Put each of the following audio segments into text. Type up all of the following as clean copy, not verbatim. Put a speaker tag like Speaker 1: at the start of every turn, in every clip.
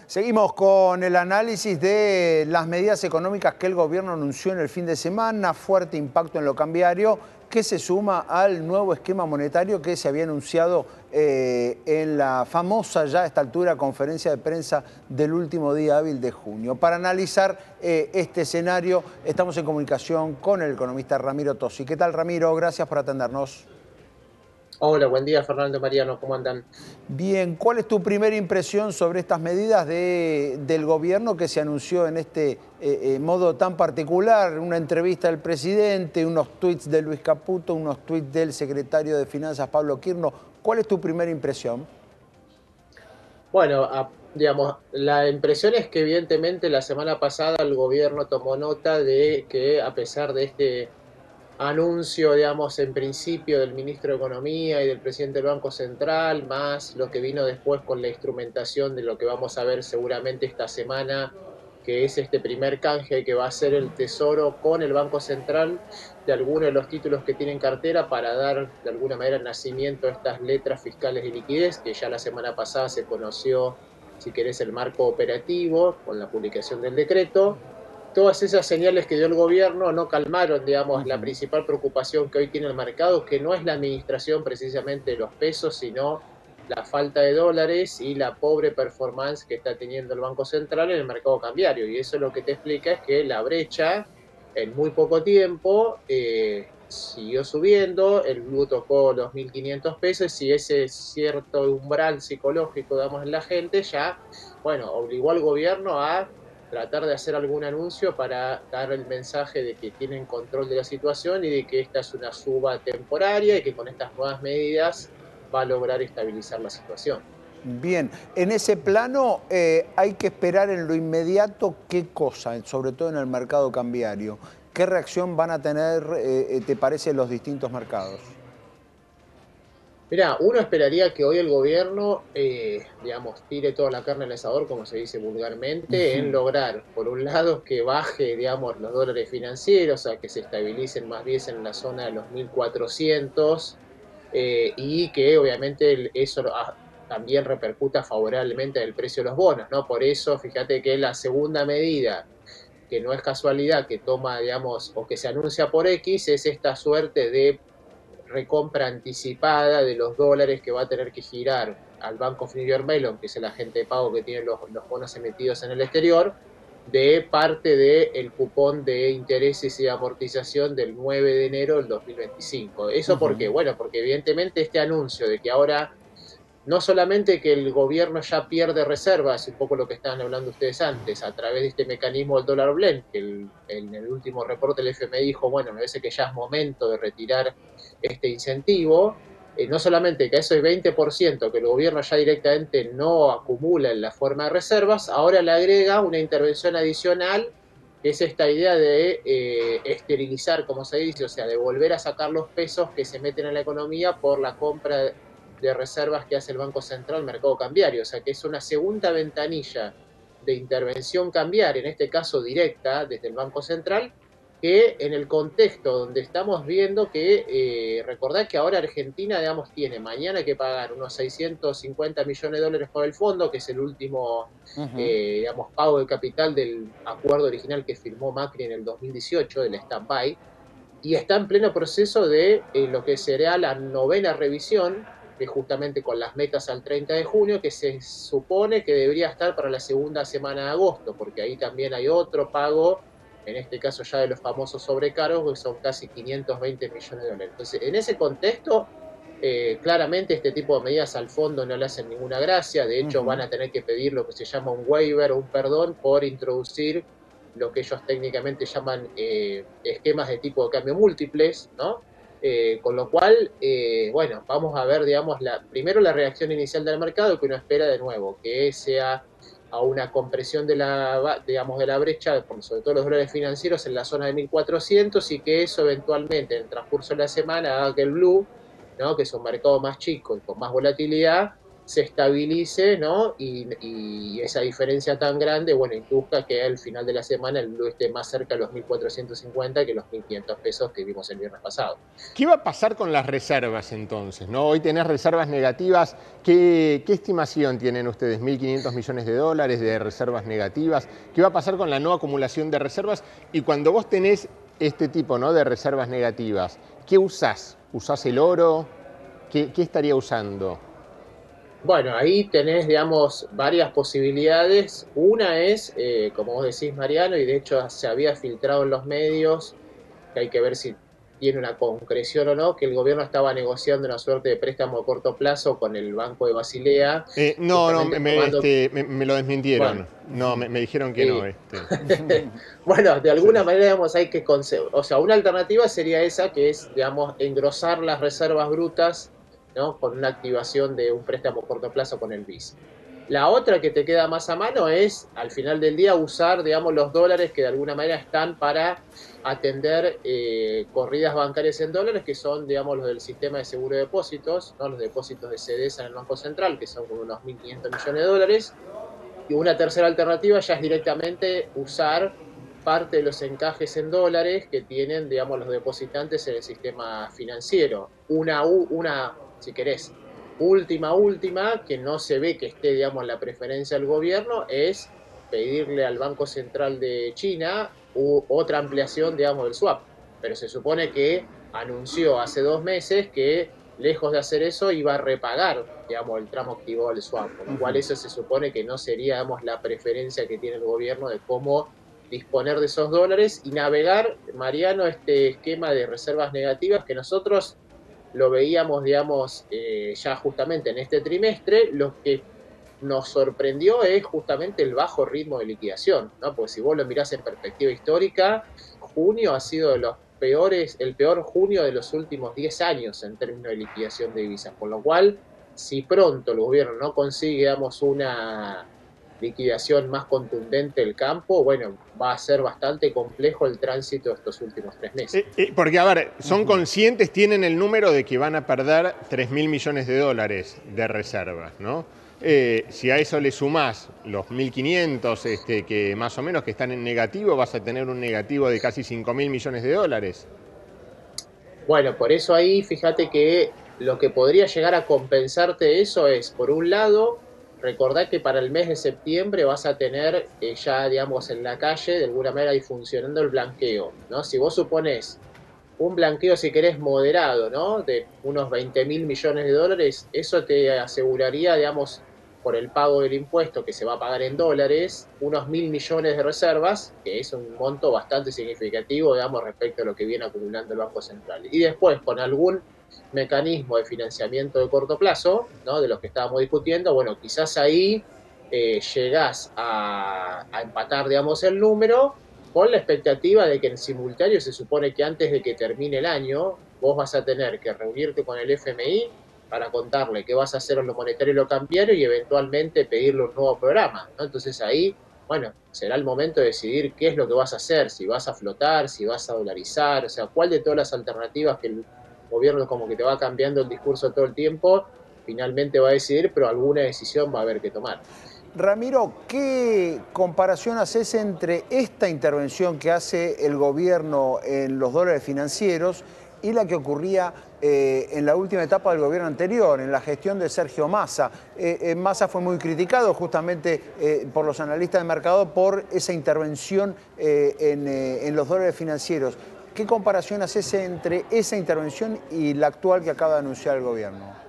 Speaker 1: Seguimos con el análisis de las medidas económicas que el gobierno anunció en el fin de semana, fuerte impacto en lo cambiario, que se suma al nuevo esquema monetario que se había anunciado en la famosa ya a esta altura conferencia de prensa del último día hábil de junio. Para analizar este escenario estamos en comunicación con el economista Ramiro Tosi. ¿Qué tal, Ramiro? Gracias por atendernos.
Speaker 2: Hola, buen día Fernando, Mariano, ¿cómo andan?
Speaker 1: Bien, ¿cuál es tu primera impresión sobre estas medidas del gobierno que se anunció en este modo tan particular? Una entrevista del presidente, unos tuits de Luis Caputo, unos tuits del secretario de Finanzas, Pablo Quirno. ¿Cuál es tu primera impresión?
Speaker 2: Bueno, digamos, la impresión es que evidentemente la semana pasada el gobierno tomó nota de que a pesar de este anuncio, digamos, en principio del ministro de Economía y del presidente del Banco Central, más lo que vino después con la instrumentación de lo que vamos a ver seguramente esta semana, que es este primer canje que va a hacer el Tesoro con el Banco Central de algunos de los títulos que tienen cartera para dar de alguna manera nacimiento a estas letras fiscales de liquidez, que ya la semana pasada se conoció, si querés, el marco operativo con la publicación del decreto. Todas esas señales que dio el gobierno no calmaron, digamos, la principal preocupación que hoy tiene el mercado, que no es la administración precisamente de los pesos, sino la falta de dólares y la pobre performance que está teniendo el Banco Central en el mercado cambiario. Y eso lo que te explica es que la brecha en muy poco tiempo siguió subiendo, el blue tocó los 1.500 pesos y ese cierto umbral psicológico, digamos, en la gente ya, bueno, obligó al gobierno a tratar de hacer algún anuncio para dar el mensaje de que tienen control de la situación y de que esta es una suba temporaria y que con estas nuevas medidas va a lograr estabilizar la situación.
Speaker 1: Bien, en ese plano hay que esperar en lo inmediato qué cosa, sobre todo en el mercado cambiario. ¿Qué reacción van a tener, te parece, los distintos mercados?
Speaker 2: Mirá, uno esperaría que hoy el gobierno, digamos, tire toda la carne al asador, como se dice vulgarmente, en lograr, por un lado, que baje, digamos, los dólares financieros, a que se estabilicen más bien en la zona de los 1.400, y que obviamente eso también repercuta favorablemente en el precio de los bonos, ¿no? Por eso, fíjate que la segunda medida, que no es casualidad, que toma, digamos, o que se anuncia por X, es esta suerte de recompra anticipada de los dólares que va a tener que girar al Banco of New York Mellon, que es el agente de pago que tiene los bonos emitidos en el exterior, de parte del cupón de intereses y amortización del 9 de enero del 2025. ¿Eso por qué? Bueno, porque evidentemente este anuncio de que ahora no solamente que el gobierno ya pierde reservas, un poco lo que estaban hablando ustedes antes, a través de este mecanismo del dólar blend, que en el último reporte del FMI dijo, bueno, me parece que ya es momento de retirar este incentivo, no solamente que eso es 20% que el gobierno ya directamente no acumula en la forma de reservas, ahora le agrega una intervención adicional, que es esta idea de esterilizar, como se dice, o sea, de volver a sacar los pesos que se meten en la economía por la compra de reservas que hace el Banco Central al mercado cambiario, o sea que es una segunda ventanilla de intervención cambiaria, en este caso directa desde el Banco Central, que en el contexto donde estamos viendo que, recordad que ahora Argentina, digamos, tiene mañana que pagar unos 650 millones de dólares por el fondo, que es el último, digamos, pago de capital del acuerdo original que firmó Macri en el 2018, del stand-by, y está en pleno proceso de lo que será la novena revisión, que justamente con las metas al 30 de junio, que se supone que debería estar para la segunda semana de agosto, porque ahí también hay otro pago, en este caso ya de los famosos sobrecargos, que son casi 520 millones de dólares. Entonces, en ese contexto, claramente este tipo de medidas al fondo no le hacen ninguna gracia, de hecho van a tener que pedir lo que se llama un waiver o un perdón por introducir lo que ellos técnicamente llaman esquemas de tipo de cambio múltiples, ¿no? Con lo cual, bueno, vamos a ver, digamos, primero la reacción inicial del mercado, que uno espera de nuevo, que sea a una compresión de digamos, de la brecha, sobre todo los dólares financieros en la zona de 1.400 y que eso eventualmente en el transcurso de la semana haga que el blue, ¿no? Que es un mercado más chico y con más volatilidad, se estabilice, ¿no? Y esa diferencia tan grande, bueno, induzca que al final de la semana el blue esté más cerca de los 1.450 que los 1.500 pesos que vimos el viernes pasado.
Speaker 3: ¿Qué va a pasar con las reservas entonces? ¿No? Hoy tenés reservas negativas. ¿Qué estimación tienen ustedes? ¿1.500 millones de dólares de reservas negativas? ¿Qué va a pasar con la no acumulación de reservas? Y cuando vos tenés este tipo, ¿no?, de reservas negativas, ¿qué usás? ¿Usás el oro? ¿Qué estaría usando?
Speaker 2: Bueno, ahí tenés, digamos, varias posibilidades. Una es, como vos decís, Mariano, y de hecho se había filtrado en los medios, que hay que ver si tiene una concreción o no, que el gobierno estaba negociando una suerte de préstamo a corto plazo con el Banco de Basilea,
Speaker 3: No,
Speaker 2: justamente tomando,
Speaker 3: me lo
Speaker 2: bueno,
Speaker 3: desmintieron. No, me dijeron que no.
Speaker 2: eh, bueno, de
Speaker 3: Sí.
Speaker 2: alguna manera, digamos, hay que, o sea, una alternativa sería esa, que es, digamos, engrosar las reservas brutas, ¿no? Con una activación de un préstamo a corto plazo con el BIS. La otra que te queda más a mano es, al final del día, usar, digamos, los dólares que de alguna manera están para atender corridas bancarias en dólares, que son, digamos, los del sistema de seguro de depósitos, ¿no? Los depósitos de CDS en el Banco Central, que son como unos 1.500 millones de dólares. Y una tercera alternativa ya es directamente usar parte de los encajes en dólares que tienen, digamos, los depositantes en el sistema financiero. Una, si querés, última, que no se ve que esté, digamos, la preferencia del gobierno, es pedirle al Banco Central de China otra ampliación, digamos, del swap. Pero se supone que anunció hace 2 meses que, lejos de hacer eso, iba a repagar, digamos, el tramo activado del swap, con lo cual eso se supone que no sería, digamos, la preferencia que tiene el gobierno de cómo disponer de esos dólares y navegar, Mariano, este esquema de reservas negativas que nosotros lo veíamos, digamos, ya justamente en este trimestre. Lo que nos sorprendió es justamente el bajo ritmo de liquidación, ¿no? Porque si vos lo mirás en perspectiva histórica, junio ha sido de los peores, el peor junio de los últimos 10 años en términos de liquidación de divisas, con lo cual, si pronto el gobierno no consigue, digamos, una liquidación más contundente del campo, bueno, va a ser bastante complejo el tránsito de estos últimos 3 meses.
Speaker 3: Porque, a ver, son conscientes, tienen el número de que van a perder 3.000 millones de dólares de reservas, ¿no? Si a eso le sumás los 1.500, que más o menos que están en negativo, vas a tener un negativo de casi 5.000 millones de dólares.
Speaker 2: Bueno, por eso ahí fíjate que lo que podría llegar a compensarte eso es, por un lado, recordar que para el mes de septiembre vas a tener ya, digamos, en la calle, de alguna manera, ahí funcionando el blanqueo, ¿no? Si vos suponés un blanqueo, si querés, moderado, ¿no? De unos 20.000 millones de dólares, eso te aseguraría, digamos, por el pago del impuesto que se va a pagar en dólares, unos 1.000 millones de reservas, que es un monto bastante significativo, digamos, respecto a lo que viene acumulando el Banco Central. Y después, con algún mecanismo de financiamiento de corto plazo, ¿no? De los que estábamos discutiendo, bueno, quizás ahí llegás a empatar, digamos, el número, con la expectativa de que en simultáneo se supone que antes de que termine el año vos vas a tener que reunirte con el FMI para contarle qué vas a hacer en lo monetario y lo cambiario y eventualmente pedirle un nuevo programa, ¿no? Entonces ahí, bueno, será el momento de decidir qué es lo que vas a hacer, si vas a flotar, si vas a dolarizar, o sea, cuál de todas las alternativas que el gobierno como que te va cambiando el discurso todo el tiempo, finalmente va a decidir, pero alguna decisión va a haber que tomar.
Speaker 1: Ramiro, ¿qué comparación haces entre esta intervención que hace el gobierno en los dólares financieros y la que ocurría en la última etapa del gobierno anterior, en la gestión de Sergio Massa? Massa fue muy criticado justamente por los analistas de mercado por esa intervención en los dólares financieros. ¿Qué comparación haces entre esa intervención y la actual que acaba de anunciar el gobierno?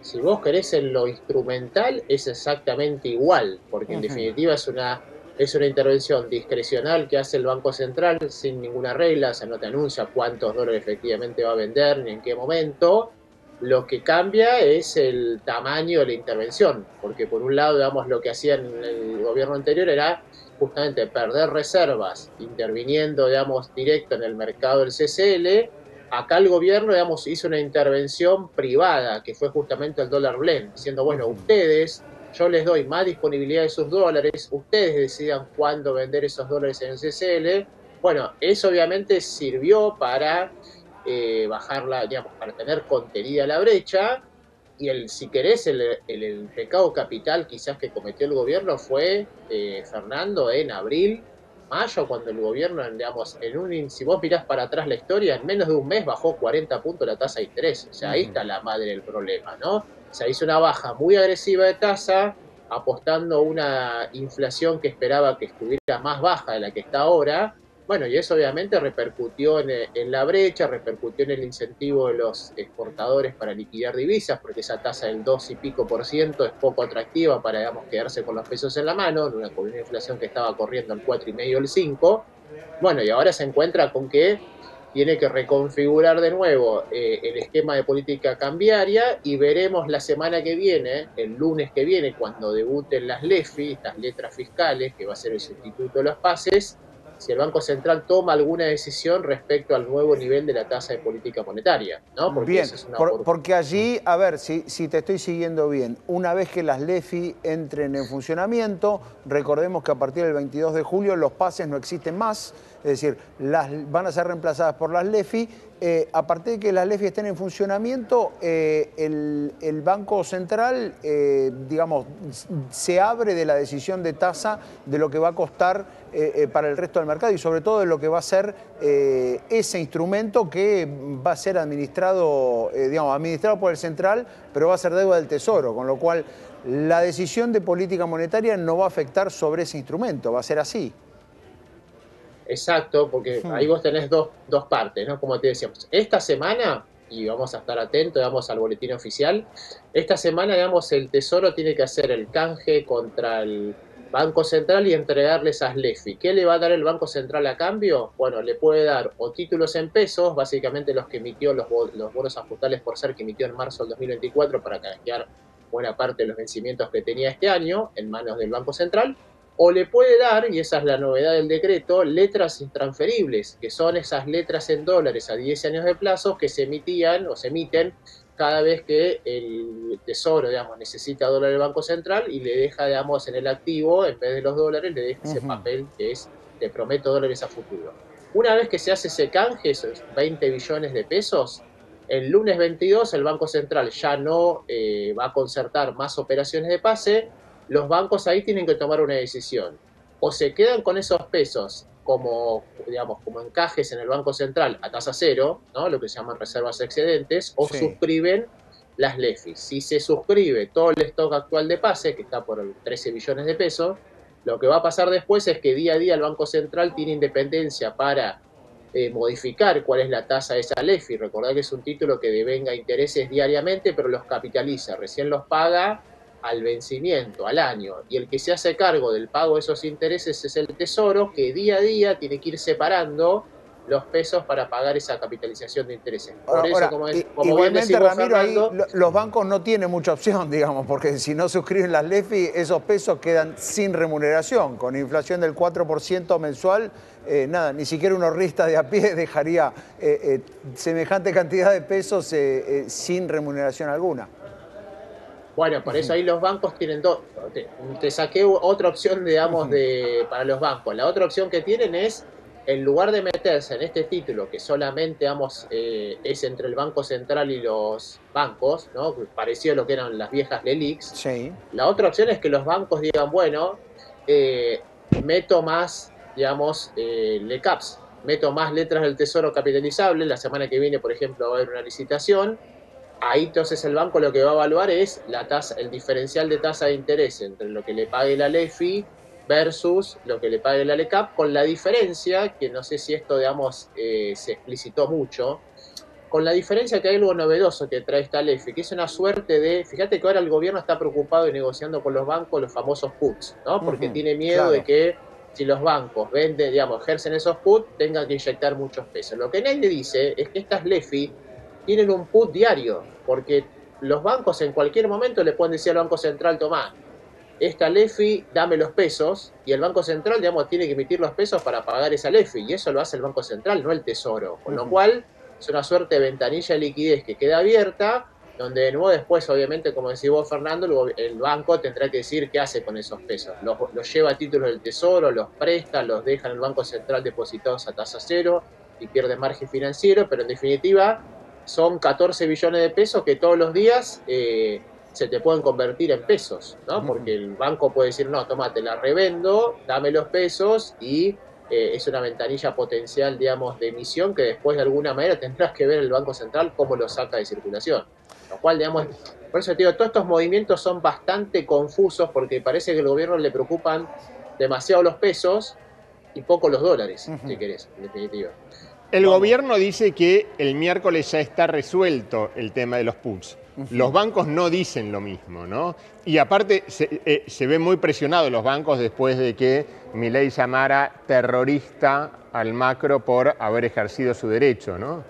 Speaker 2: Si vos querés en lo instrumental, es exactamente igual, porque en definitiva es una intervención discrecional que hace el Banco Central sin ninguna regla, o sea, no te anuncia cuántos dólares efectivamente va a vender ni en qué momento. Lo que cambia es el tamaño de la intervención, porque por un lado, digamos, lo que hacía en el gobierno anterior era justamente perder reservas, interviniendo, digamos, directo en el mercado del CCL. Acá el gobierno, digamos, hizo una intervención privada, que fue justamente el dólar blend, diciendo, bueno, ustedes, yo les doy más disponibilidad de sus dólares, ustedes decidan cuándo vender esos dólares en el CCL. Bueno, eso obviamente sirvió para bajarla, digamos, para tener contenida la brecha, si querés, el pecado capital quizás que cometió el gobierno fue, Fernando, en abril, mayo, cuando el gobierno, digamos, si vos mirás para atrás la historia, en menos de un mes bajó 40 puntos la tasa de interés. O sea, ahí está la madre del problema, ¿no? O sea, hizo una baja muy agresiva de tasa, apostando a una inflación que esperaba que estuviera más baja de la que está ahora. Bueno, y eso obviamente repercutió en la brecha, repercutió en el incentivo de los exportadores para liquidar divisas, porque esa tasa del 2 y pico por ciento es poco atractiva para, digamos, quedarse con los pesos en la mano, con una inflación que estaba corriendo al 4,5, el 5. Bueno, y ahora se encuentra con que tiene que reconfigurar de nuevo el esquema de política cambiaria, y veremos la semana que viene, el lunes que viene, cuando debuten las LEFI, estas letras fiscales, que va a ser el sustituto de los PASES, si el Banco Central toma alguna decisión respecto al nuevo nivel de la tasa de política monetaria, ¿no? Porque
Speaker 1: bien,
Speaker 2: eso es
Speaker 1: porque allí, a ver, si te estoy siguiendo bien, una vez que las LEFI entren en funcionamiento, recordemos que a partir del 22 de julio los pases no existen más, es decir, van a ser reemplazadas por las LEFI. A partir de que las LEFI estén en funcionamiento, el Banco Central, digamos, se abre de la decisión de tasa de lo que va a costar para el resto del mercado y sobre todo de lo que va a ser ese instrumento que va a ser administrado, digamos, administrado por el Central, pero va a ser deuda del Tesoro, con lo cual la decisión de política monetaria no va a afectar sobre ese instrumento, va a ser así.
Speaker 2: Exacto, porque ahí vos tenés dos partes, ¿no? Como te decíamos, esta semana, y vamos a estar atentos, digamos, al boletín oficial, esta semana, digamos, el Tesoro tiene que hacer el canje contra el Banco Central y entregarle esas LEFI. ¿Qué le va a dar el Banco Central a cambio? Bueno, le puede dar o títulos en pesos, básicamente los que emitió, los bonos ajustables por ser que emitió en marzo del 2024 para canjear buena parte de los vencimientos que tenía este año en manos del Banco Central, o le puede dar, y esa es la novedad del decreto, letras intransferibles, que son esas letras en dólares a 10 años de plazo que se emitían o se emiten cada vez que el Tesoro, digamos, necesita dólar del Banco Central y le deja, digamos, en el activo, en vez de los dólares, le deja ese papel que es, te prometo dólares a futuro. Una vez que se hace ese canje, esos 20 billones de pesos, el lunes 22 el Banco Central ya no va a concertar más operaciones de pase. Los bancos ahí tienen que tomar una decisión. O se quedan con esos pesos como, digamos, como encajes en el Banco Central a tasa cero, ¿no? Lo que se llaman reservas excedentes, o suscriben las LEFIs. Si se suscribe todo el stock actual de pase, que está por 13 billones de pesos, lo que va a pasar después es que día a día el Banco Central tiene independencia para modificar cuál es la tasa de esa LEFI. Recordad que es un título que devenga intereses diariamente, pero los capitaliza, recién los paga al vencimiento, al año, y el que se hace cargo del pago de esos intereses es el Tesoro, que día a día tiene que ir separando los pesos para pagar esa capitalización de intereses. Por eso, como
Speaker 1: igualmente,
Speaker 2: bien decimos,
Speaker 1: Ramiro,
Speaker 2: Fernando,
Speaker 1: ahí los bancos no tienen mucha opción, digamos, porque si no suscriben las LEFI, esos pesos quedan sin remuneración. Con inflación del 4% mensual, nada, ni siquiera un ahorrista de a pie dejaría semejante cantidad de pesos sin remuneración alguna.
Speaker 2: Bueno, por eso ahí los bancos tienen dos. Te saqué otra opción, digamos, para los bancos. La otra opción que tienen es, en lugar de meterse en este título, que solamente, digamos, es entre el Banco Central y los bancos, ¿no? Parecido a lo que eran las viejas LELIQs, la otra opción es que los bancos digan, bueno, meto más, digamos, LECAPs, meto más letras del Tesoro capitalizable. La semana que viene, por ejemplo, va a haber una licitación. Ahí entonces el banco lo que va a evaluar es la tasa, el diferencial de tasa de interés entre lo que le pague la LEFI versus lo que le pague la LECAP, con la diferencia, que no sé si esto, digamos, se explicitó mucho, con la diferencia que hay algo novedoso que trae esta LEFI, que es una suerte de, fíjate que ahora el gobierno está preocupado y negociando con los bancos los famosos puts, ¿no? Porque tiene miedo de que si los bancos venden, digamos, ejercen esos puts, tengan que inyectar muchos pesos. Lo que nadie dice es que estas LEFI tienen un put diario, porque los bancos en cualquier momento le pueden decir al Banco Central, tomá, esta LEFI, dame los pesos, y el Banco Central, digamos, tiene que emitir los pesos para pagar esa LEFI, y eso lo hace el Banco Central, no el Tesoro, con lo cual es una suerte de ventanilla de liquidez que queda abierta, donde de nuevo después, obviamente, como decís vos, Fernando, el banco tendrá que decir qué hace con esos pesos. Los lleva a títulos del Tesoro, los presta, los deja en el Banco Central depositados a tasa cero y pierde margen financiero, pero en definitiva son 14 billones de pesos que todos los días se te pueden convertir en pesos, ¿no? Porque el banco puede decir, no, toma, te la revendo, dame los pesos y es una ventanilla potencial, digamos, de emisión que después de alguna manera tendrás que ver el Banco Central cómo lo saca de circulación. Lo cual, digamos, por eso te digo, todos estos movimientos son bastante confusos porque parece que al gobierno le preocupan demasiado los pesos y poco los dólares, si querés, en definitiva.
Speaker 3: El gobierno dice que el miércoles ya está resuelto el tema de los puts. Los bancos no dicen lo mismo, ¿no? Y aparte se ven muy presionados los bancos después de que Milei llamara terrorista al Macro por haber ejercido su derecho, ¿no?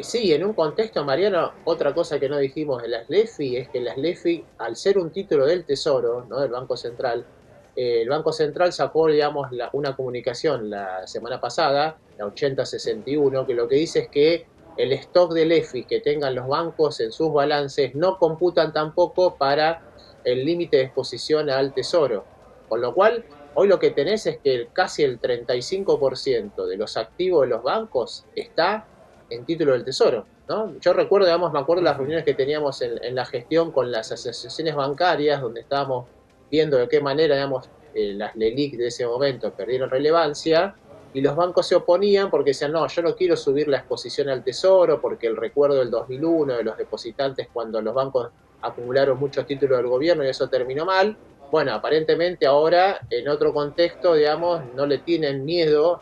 Speaker 2: Sí, en un contexto, Mariano, otra cosa que no dijimos de las LEFI es que las LEFI, al ser un título del Tesoro, ¿no?, del Banco Central, el Banco Central sacó, digamos, una comunicación la semana pasada, la 8061, que lo que dice es que el stock de LEFI que tengan los bancos en sus balances no computan tampoco para el límite de exposición al Tesoro. Con lo cual, hoy lo que tenés es que casi el 35% de los activos de los bancos está en título del Tesoro, ¿no? Yo recuerdo, digamos, me acuerdo las reuniones que teníamos en la gestión con las asociaciones bancarias, donde estábamos viendo de qué manera, digamos, las LELIC de ese momento perdieron relevancia, y los bancos se oponían porque decían, no, yo no quiero subir la exposición al Tesoro, porque el recuerdo del 2001 de los depositantes cuando los bancos acumularon muchos títulos del gobierno y eso terminó mal. Bueno, aparentemente ahora, en otro contexto, digamos, no le tienen miedo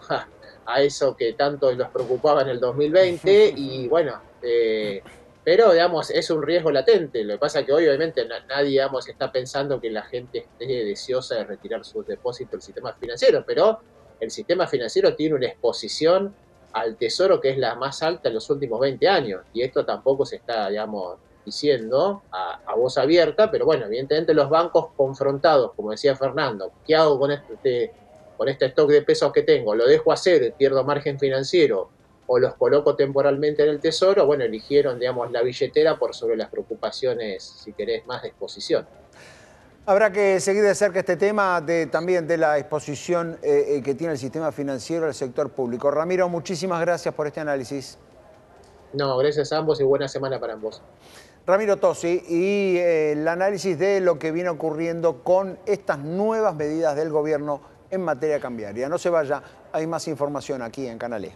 Speaker 2: a eso que tanto los preocupaba en el 2020 y bueno, pero digamos, es un riesgo latente. Lo que pasa es que hoy obviamente nadie, digamos, está pensando que la gente esté deseosa de retirar sus depósitos del sistema financiero, pero el sistema financiero tiene una exposición al Tesoro que es la más alta en los últimos 20 años y esto tampoco se está, digamos, diciendo a voz abierta, pero bueno, evidentemente los bancos confrontados, como decía Fernando, ¿qué hago con este stock de pesos que tengo? ¿Lo dejo hacer, pierdo margen financiero o los coloco temporalmente en el Tesoro? Bueno, eligieron, digamos, la billetera por sobre las preocupaciones, si querés, más de exposición.
Speaker 1: Habrá que seguir de cerca este tema también de la exposición que tiene el sistema financiero al sector público. Ramiro, muchísimas gracias por este análisis.
Speaker 2: No, gracias a ambos y buena semana para ambos.
Speaker 1: Ramiro Tosi, y el análisis de lo que viene ocurriendo con estas nuevas medidas del gobierno en materia cambiaria. No se vaya, hay más información aquí en Canal E.